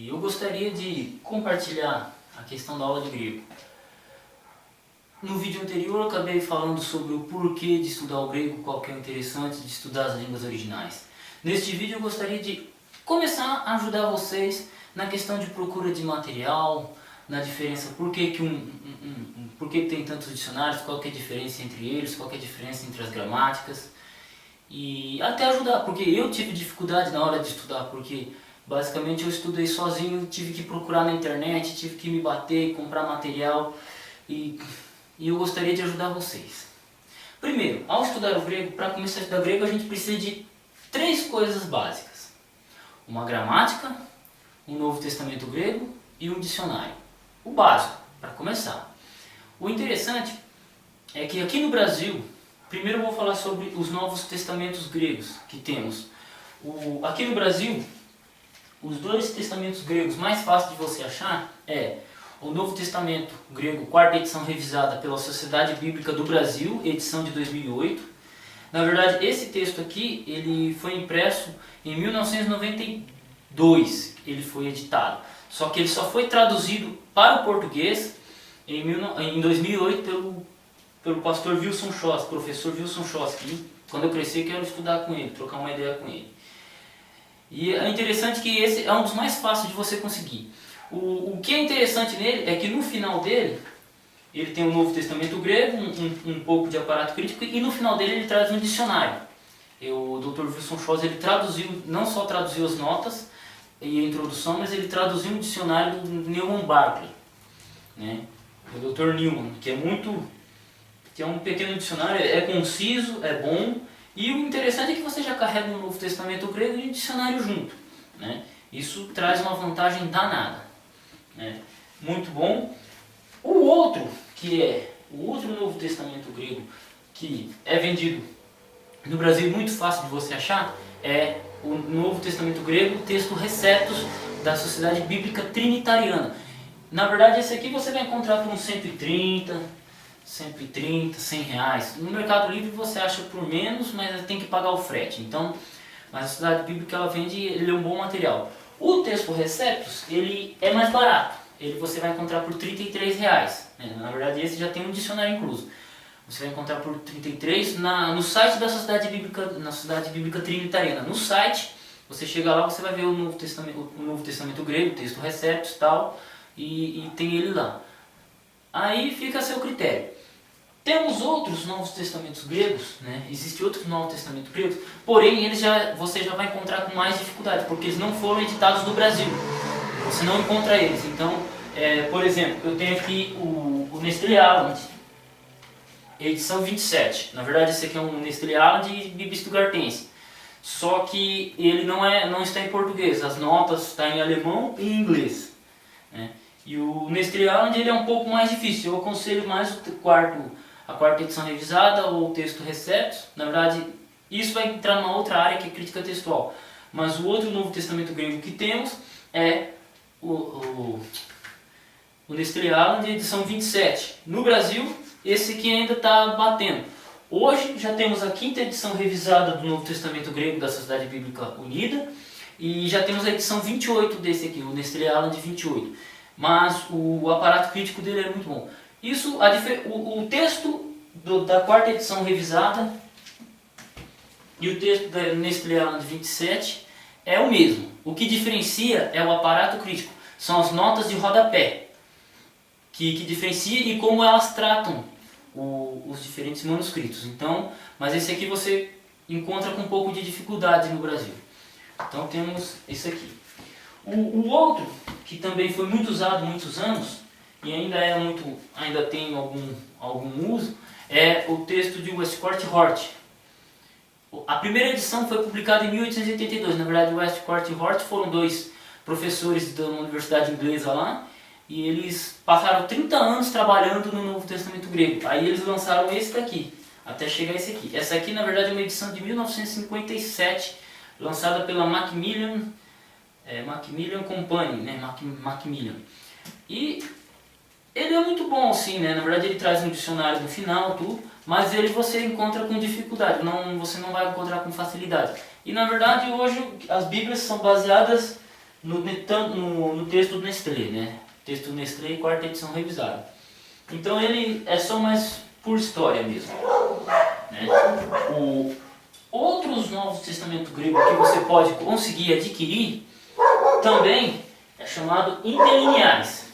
eu gostaria de compartilhar a questão da aula de grego. No vídeo anterior eu acabei falando sobre o porquê de estudar o grego, qual que é o interessante de estudar as línguas originais. Neste vídeo eu gostaria de começar a ajudar vocês na questão de procura de material, na diferença, por que tem tantos dicionários, qual que é a diferença entre eles, qual que é a diferença entre as gramáticas. E até ajudar, porque eu tive dificuldade na hora de estudar, porque basicamente eu estudei sozinho, tive que procurar na internet, tive que me bater, comprar material e eu gostaria de ajudar vocês. Primeiro, ao estudar o grego, para começar a estudar grego, a gente precisa de 3 coisas básicas: uma gramática, um Novo Testamento grego e um dicionário. O básico, para começar. O interessante é que aqui no Brasil, primeiro eu vou falar sobre os Novos Testamentos gregos que temos. Aqui no Brasil, os 2 testamentos gregos mais fáceis de você achar é o Novo Testamento grego, 4ª edição revisada pela Sociedade Bíblica do Brasil, edição de 2008. Na verdade, esse texto aqui, ele foi impresso em 1992, ele foi editado. Só que ele só foi traduzido para o português em 2008 pelo pastor Wilson Schoss, professor Wilson Schoss, que quando eu crescer quero estudar com ele, trocar uma ideia com ele. E é interessante que esse é um dos mais fáceis de você conseguir. O que é interessante nele é que no final dele, ele tem o Novo Testamento grego, um pouco de aparato crítico, e no final dele ele traz um dicionário. O Dr. Wilson Schoss, ele traduziu, não só traduziu as notas e a introdução, mas ele traduziu um dicionário do Newman Barclay, né? O Dr. Newman, que é um pequeno dicionário, é conciso, é bom, e o interessante é que você já carrega o Novo Testamento grego e o dicionário junto, né? Isso traz uma vantagem danada, né? Muito bom. O outro Novo Testamento grego que é vendido no Brasil, muito fácil de você achar, é o Novo Testamento grego, texto Receptus, da Sociedade Bíblica Trinitariana. Na verdade, esse aqui você vai encontrar por uns 130, 100 reais. No Mercado Livre você acha por menos, mas tem que pagar o frete. Então, mas a Sociedade Bíblica ela vende, ele é um bom material. O texto Receptus, ele é mais barato. Você vai encontrar por 33 reais. Na verdade, esse já tem um dicionário incluso. Você vai encontrar por 33 no site da Sociedade Bíblica, na Sociedade Bíblica Trinitariana. No site, você chega lá, você vai ver o Novo Testamento grego, o texto Receptus e tal, e tem ele lá. Aí fica a seu critério. Temos outros Novos Testamentos gregos, né? Existem outros Novos Testamentos gregos, porém você já vai encontrar com mais dificuldade, porque eles não foram editados no Brasil. Você não encontra eles. Então, por exemplo, eu tenho aqui o Nestlé Aland, edição 27. Na verdade, esse aqui é um Nestlé Aland e Bíblia Stuttgartense. Só que ele não está em português, as notas estão em alemão e em inglês, né? E o Nestlé Aland ele é um pouco mais difícil. Eu aconselho mais a 4ª edição revisada ou o texto Receptus. Na verdade, isso vai entrar numa outra área que é crítica textual. Mas o outro Novo Testamento grego que temos é o Nestlé Aland, edição 27. No Brasil, esse aqui ainda está batendo. Hoje já temos a 5ª edição revisada do Novo Testamento grego da Sociedade Bíblica Unida e já temos a edição 28 desse aqui, o Nestlé Aland 28. Mas o aparato crítico dele é muito bom. O texto da 4ª edição revisada e o texto da Nestlé Aland 27 é o mesmo. O que diferencia é o aparato crítico. São as notas de rodapé que diferencia e como elas tratam os diferentes manuscritos. Então, mas esse aqui você encontra com um pouco de dificuldade no Brasil. Então temos esse aqui. O outro, que também foi muito usado há muitos anos, e ainda tem algum uso, é o texto de Westcott Hort. A primeira edição foi publicada em 1882. Na verdade, Westcott e Hort foram 2 professores da universidade inglesa lá, e eles passaram 30 anos trabalhando no Novo Testamento grego. Aí eles lançaram esse daqui, até chegar esse aqui. Essa aqui, na verdade, é uma edição de 1957, lançada pela Macmillan Company, né? Macmillan. E ele é muito bom, assim, né? Na verdade, ele traz um dicionário no final, tudo, mas ele você encontra com dificuldade, você não vai encontrar com facilidade. E na verdade, hoje as Bíblias são baseadas no texto do Nestlé, né? Texto do Nestlé, quarta edição revisada. Então ele é só mais por história mesmo, né? Outros Novos Testamento grego que você pode conseguir adquirir também é chamado interlineares.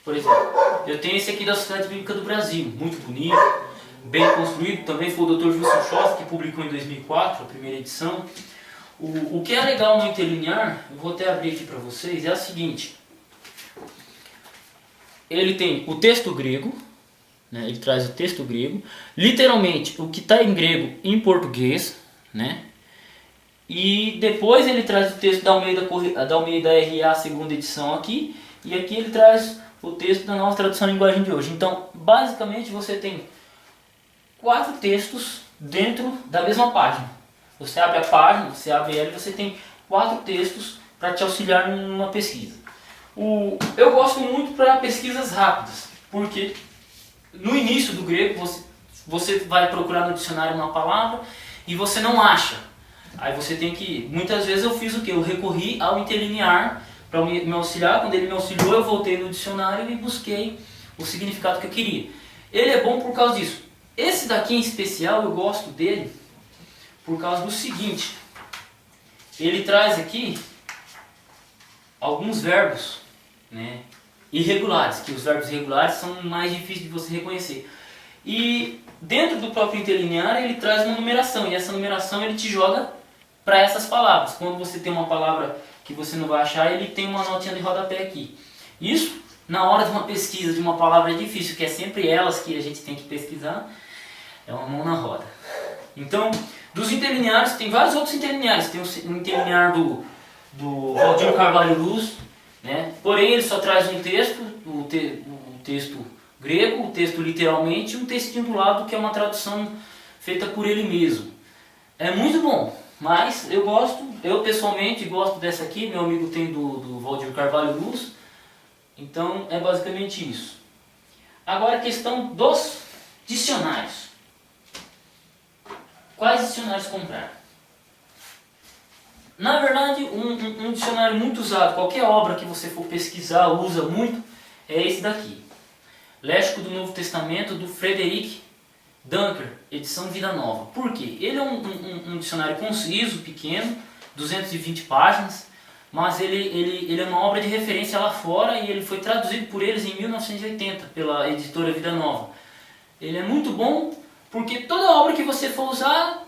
Por exemplo, eu tenho esse aqui da Sociedade Bíblica do Brasil, muito bonito, bem construído. Também foi o Dr. Wilson Schoss que publicou em 2004, a primeira edição. O que é legal no interlinear, eu vou até abrir aqui para vocês, é o seguinte. Ele tem o texto grego, né? Ele traz o texto grego, literalmente o que está em grego em português, né? E depois ele traz o texto da Almeida RA, segunda edição aqui, e aqui ele traz o texto da nova tradução à linguagem de hoje. Então, basicamente você tem 4 textos dentro da mesma página. Você abre a página, você abre ela e você tem 4 textos para te auxiliar numa pesquisa. Eu gosto muito para pesquisas rápidas, porque no início do grego você vai procurar no dicionário uma palavra e você não acha. Aí você tem que... Muitas vezes eu fiz o quê? Eu recorri ao interlinear para me auxiliar. Quando ele me auxiliou, eu voltei no dicionário e busquei o significado que eu queria. Ele é bom por causa disso. Esse daqui em especial, eu gosto dele por causa do seguinte. Ele traz aqui alguns verbos, né, irregulares, que os verbos irregulares são mais difíceis de você reconhecer. E dentro do próprio interlinear ele traz uma numeração, e essa numeração ele te joga para essas palavras. Quando você tem uma palavra que você não vai achar, ele tem uma notinha de rodapé aqui. Isso, na hora de uma pesquisa de uma palavra difícil, que é sempre elas que a gente tem que pesquisar, é uma mão na roda. Então, dos interlineares, tem vários outros interlineares. Tem o interlinear do Valdir Carvalho Luz, né? Porém ele só traz um texto, o texto grego, o texto literalmente, e um textinho do lado que é uma tradução feita por ele mesmo. É muito bom, mas eu pessoalmente gosto dessa aqui, meu amigo tem do Valdir Carvalho Luz, então é basicamente isso. Agora a questão dos dicionários. Quais dicionários comprar? Na verdade, um dicionário muito usado, qualquer obra que você for pesquisar, usa muito, é esse daqui. Léxico do Novo Testamento, do Frederic Dunker, edição Vida Nova. Por quê? Ele é um dicionário conciso, pequeno, 220 páginas, mas ele é uma obra de referência lá fora e ele foi traduzido por eles em 1980, pela editora Vida Nova. Ele é muito bom porque toda obra que você for usar,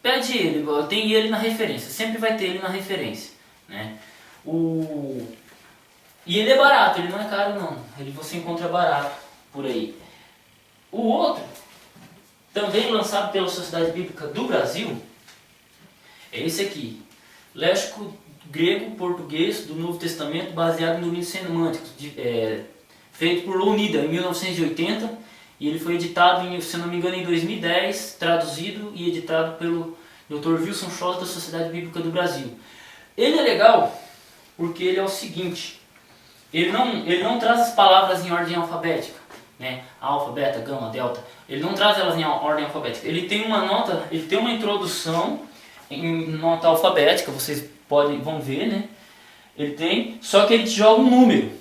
pede ele, tem ele na referência, sempre vai ter ele na referência, né? E ele é barato, ele não é caro não, você encontra barato por aí. O outro, também lançado pela Sociedade Bíblica do Brasil, é esse aqui, Léxico Grego-Português do Novo Testamento, baseado em domínios semânticos, feito por Lounida em 1980, e ele foi editado, se não me engano, em 2010, traduzido e editado pelo Dr. Wilson Schoss da Sociedade Bíblica do Brasil. Ele é legal porque ele é o seguinte, ele não traz as palavras em ordem alfabética, né? Alfa, beta, gama, delta, ele não traz elas em ordem alfabética. Ele tem uma introdução em nota alfabética, vocês vão ver, né? Ele tem, só que ele te joga um número.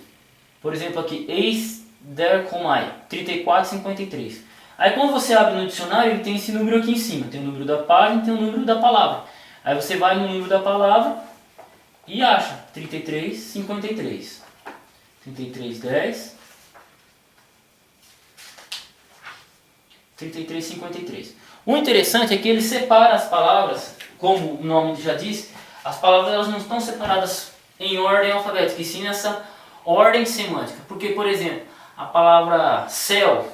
Por exemplo aqui, eis der comai, 3453. Aí quando você abre no dicionário, ele tem esse número aqui em cima. Tem o número da página e tem o número da palavra. Aí você vai no número da palavra e acha 3353. 3310. 3353. O interessante é que ele separa as palavras, como o nome já diz, as palavras elas não estão separadas em ordem alfabética, e sim nessa ordem semântica. Porque, por exemplo, a palavra céu,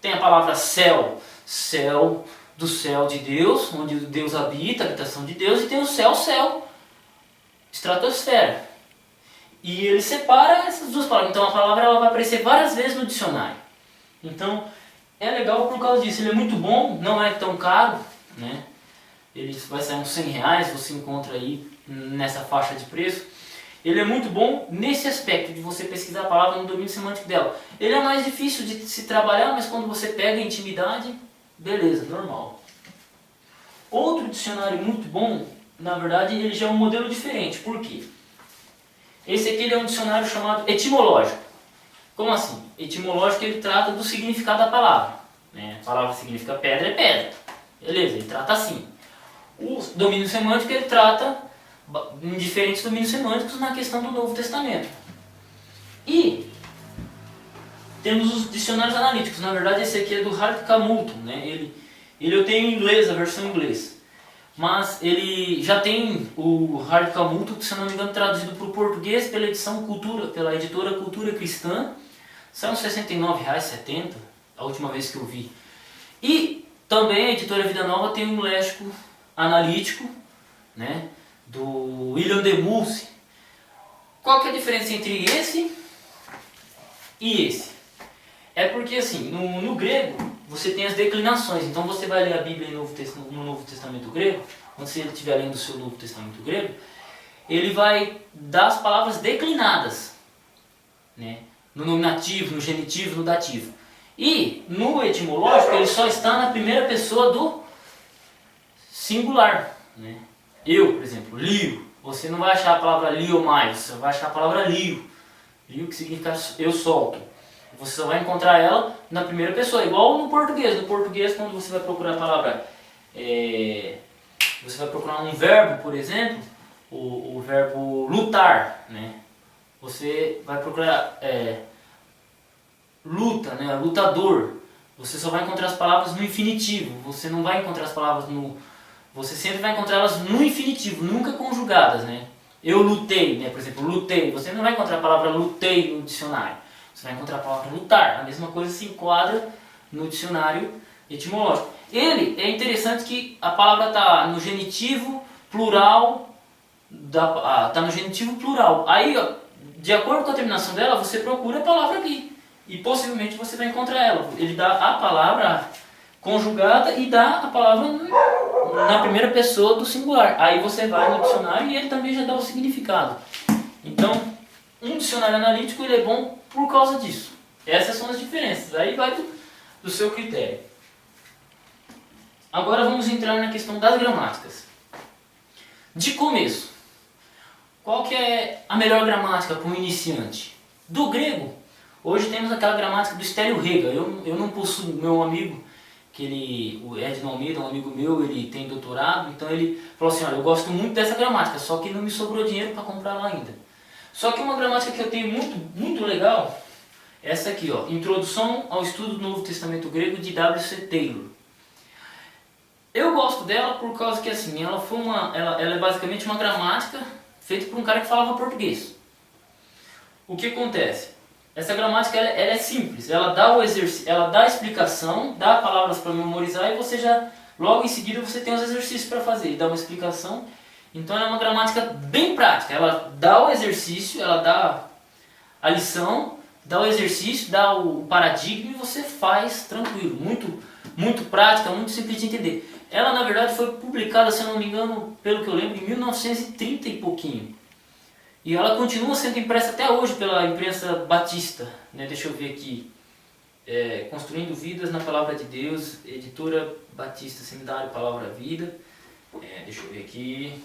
tem a palavra céu, céu do céu de Deus, onde Deus habita, a habitação de Deus, e tem o céu, céu, estratosfera. E ele separa essas duas palavras. Então a palavra ela vai aparecer várias vezes no dicionário. Então é legal por causa disso. Ele é muito bom, não é tão caro, né? Ele vai sair uns R$100, você encontra aí nessa faixa de preço. Ele é muito bom nesse aspecto de você pesquisar a palavra no domínio semântico dela. Ele é mais difícil de se trabalhar, mas quando você pega a intimidade, beleza, normal. Outro dicionário muito bom, na verdade, ele já é um modelo diferente. Por quê? Esse aqui ele é um dicionário chamado etimológico. Como assim? Etimológico ele trata do significado da palavra. Né? A palavra significa pedra, é pedra. Beleza, ele trata assim. O domínio semântico ele trata em diferentes domínios semânticos na questão do Novo Testamento. E temos os dicionários analíticos. Na verdade esse aqui é do Hart Hamilton, né? Ele eu tenho em inglês, a versão em inglês. Mas ele já tem o Hart Hamilton, se não me engano, traduzido para o português pela pela editora Cultura Cristã. São R$ 69,70, a última vez que eu vi. E também a editora Vida Nova tem um léxico analítico, né, do William de Mulce. Qual que é a diferença entre esse e esse? É porque assim, no grego você tem as declinações, então você vai ler a Bíblia no Novo Testamento grego, quando você estiver lendo o seu Novo Testamento grego, ele vai dar as palavras declinadas, né? No nominativo, no genitivo, no dativo. E no etimológico ele só está na primeira pessoa do singular, né? Eu, por exemplo, lio, você não vai achar a palavra lio mais, você vai achar a palavra lio, lio que significa eu solto. Você só vai encontrar ela na primeira pessoa, igual no português. No português, quando você vai procurar a palavra, você vai procurar um verbo, por exemplo, o verbo lutar, né? Você vai procurar luta, né? Lutador. Você só vai encontrar as palavras no infinitivo. Você não vai encontrar as palavras no... Você sempre vai encontrar elas no infinitivo, nunca conjugadas, né? Eu lutei, né? Por exemplo, lutei. Você não vai encontrar a palavra lutei no dicionário. Você vai encontrar a palavra lutar. A mesma coisa se enquadra no dicionário etimológico. Ele é interessante que a palavra está no genitivo plural. Está no genitivo plural. Aí, ó, de acordo com a terminação dela, você procura a palavra aqui. E possivelmente você vai encontrar ela. Ele dá a palavra conjugada e dá a palavra na primeira pessoa do singular. Aí você vai no dicionário e ele também já dá o significado. Então, um dicionário analítico ele é bom por causa disso. Essas são as diferenças. Aí vai do seu critério. Agora vamos entrar na questão das gramáticas. De começo, qual que é a melhor gramática para um iniciante? Do grego, hoje temos aquela gramática do Estélio Rega. Eu não possuo, meu amigo, o Edno Almeida, um amigo meu, ele tem doutorado, então ele falou assim, olha, eu gosto muito dessa gramática, só que não me sobrou dinheiro para comprar ela ainda. Só que uma gramática que eu tenho muito legal, essa aqui, ó, Introdução ao Estudo do Novo Testamento Grego de W.C. Taylor. Eu gosto dela por causa que assim, ela é basicamente uma gramática feita por um cara que falava português. O que acontece? Essa gramática ela é simples, ela dá a explicação, dá palavras para memorizar e você já, logo em seguida você tem os exercícios para fazer, e dá uma explicação. Então é uma gramática bem prática, ela dá o exercício, ela dá a lição, dá o exercício, dá o paradigma e você faz tranquilo, muito prática, muito simples de entender. Ela na verdade foi publicada, se eu não me engano, pelo que eu lembro, em 1930 e pouquinho. E ela continua sendo impressa até hoje pela imprensa batista, né? Deixa eu ver aqui, Construindo Vidas na Palavra de Deus, Editora Batista, Seminário Palavra Vida, deixa eu ver aqui...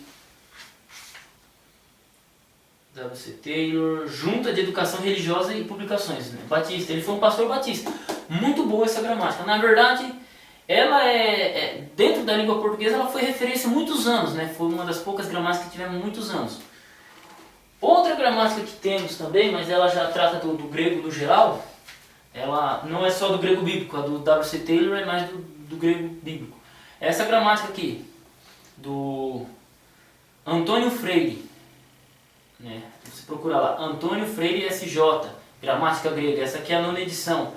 W.C. Taylor, Junta de Educação Religiosa e Publicações, né? Batista, ele foi um pastor batista. Muito boa essa gramática. Na verdade, ela dentro da língua portuguesa, ela foi referência há muitos anos, né? Foi uma das poucas gramáticas que tivemos muitos anos. Outra gramática que temos também, mas ela já trata do grego no geral, ela não é só do grego bíblico, a do W.C. Taylor é mais do grego bíblico. Essa gramática aqui, do Antônio Freire, né? Você procura lá, Antônio Freire S.J., gramática grega, essa aqui é a 9ª edição.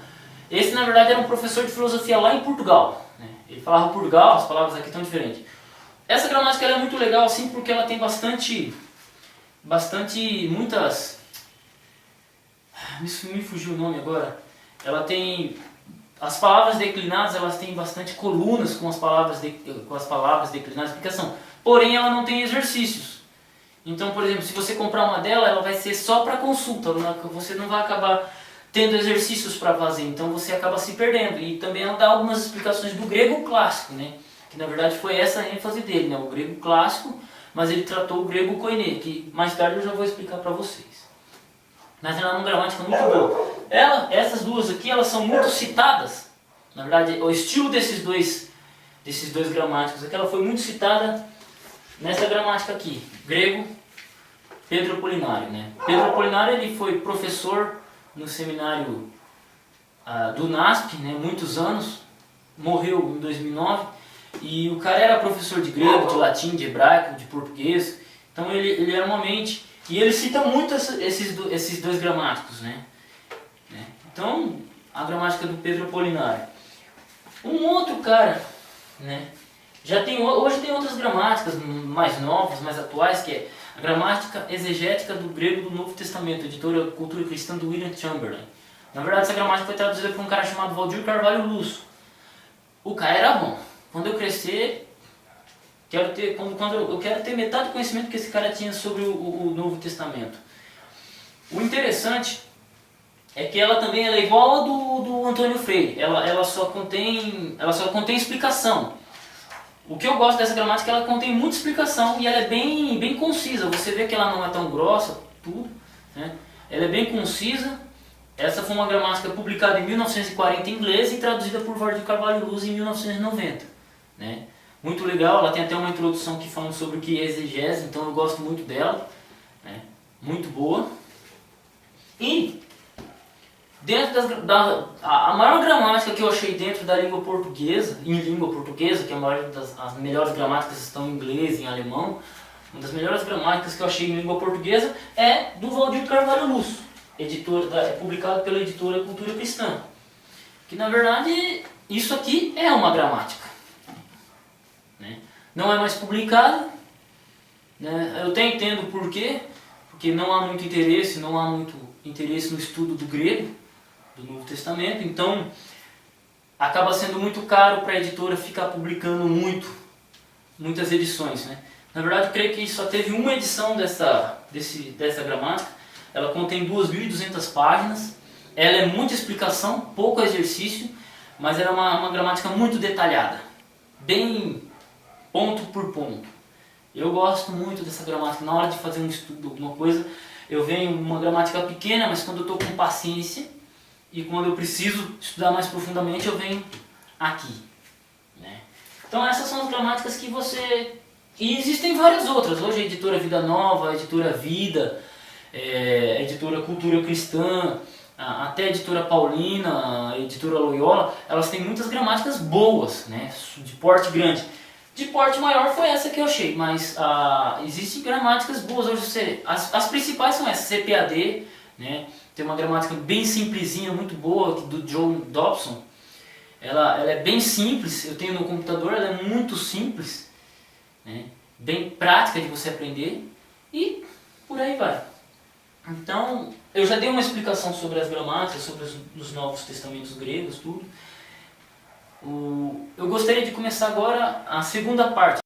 Esse na verdade era um professor de filosofia lá em Portugal, né? Ele falava Portugal, as palavras aqui estão diferentes. Essa gramática ela é muito legal assim porque ela tem muitas... Me fugiu o nome agora. Ela tem... As palavras declinadas, elas têm bastante colunas com as palavras declinadas, explicação. Porém ela não tem exercícios. Então, por exemplo, se você comprar uma dela, ela vai ser só para consulta, você não vai acabar tendo exercícios para fazer, então você acaba se perdendo. E também ela dá algumas explicações do grego clássico, né? Que na verdade foi essa a ênfase dele, né? O grego clássico mas ele tratou o grego koiné, que mais tarde eu já vou explicar para vocês. Mas ela é uma gramática muito boa. Essas duas aqui, elas são muito citadas. Na verdade, o estilo desses dois gramáticos aqui, ela foi muito citada nessa gramática aqui, grego, Pedro Apolinário, né? Pedro Apolinário, ele foi professor no seminário do NASP, né, muitos anos, morreu em 2009, e o cara era professor de grego, de latim, de hebraico, de português, então ele era uma mente, e ele cita muito esses dois gramáticos, né? Então, a gramática do Pedro Apolinário. Um outro cara, né, hoje tem outras gramáticas mais novas, mais atuais, que é a gramática exegética do grego do Novo Testamento, editora Cultura Cristã do William Chamberlain. Na verdade, essa gramática foi traduzida por um cara chamado Valdir Carvalho Luz. O cara era bom. Quando eu crescer, eu quero ter metade do conhecimento que esse cara tinha sobre o Novo Testamento. O interessante é que ela também é igual a do Antônio Freire. Ela só contém explicação. O que eu gosto dessa gramática é que ela contém muita explicação e ela é bem concisa. Você vê que ela não é tão grossa, tudo, né? Ela é bem concisa. Essa foi uma gramática publicada em 1940 em inglês e traduzida por Valdir Carvalho Luz em 1990. Né? Muito legal, ela tem até uma introdução que fala sobre o que é exegese, então eu gosto muito dela. Né? Muito boa. E dentro a maior gramática que eu achei dentro da língua portuguesa, em língua portuguesa, que as melhores gramáticas estão em inglês e em alemão, uma das melhores gramáticas que eu achei em língua portuguesa é do Valdir Carvalho Luz, publicado pela editora Cultura Cristã. Que na verdade isso aqui é uma gramática. Né? Não é mais publicada, né? Eu até entendo por quê, porque não há muito interesse no estudo do grego, do Novo Testamento, então acaba sendo muito caro para a editora ficar publicando muitas edições. Né? Na verdade, eu creio que só teve uma edição dessa gramática. Ela contém 2.200 páginas, ela é muita explicação, pouco exercício, mas ela é uma gramática muito detalhada, bem ponto por ponto. Eu gosto muito dessa gramática. Na hora de fazer um estudo, alguma coisa, eu venho uma gramática pequena, mas quando eu estou com paciência e quando eu preciso estudar mais profundamente, eu venho aqui. Né? Então essas são as gramáticas que você... E existem várias outras. Hoje a editora Vida Nova, a editora Vida, a editora Cultura Cristã, até a editora Paulina, a editora Loyola, elas têm muitas gramáticas boas, né? De porte grande. De porte maior foi essa que eu achei, mas existem gramáticas boas hoje. As principais são essas, CPAD, né? Tem uma gramática bem simplesinha, muito boa, do John Dobson. Ela é bem simples, eu tenho no computador, ela é muito simples, né? Bem prática de você aprender e por aí vai. Então, eu já dei uma explicação sobre as gramáticas, sobre os Novos Testamentos gregos, tudo. Eu gostaria de começar agora a segunda parte.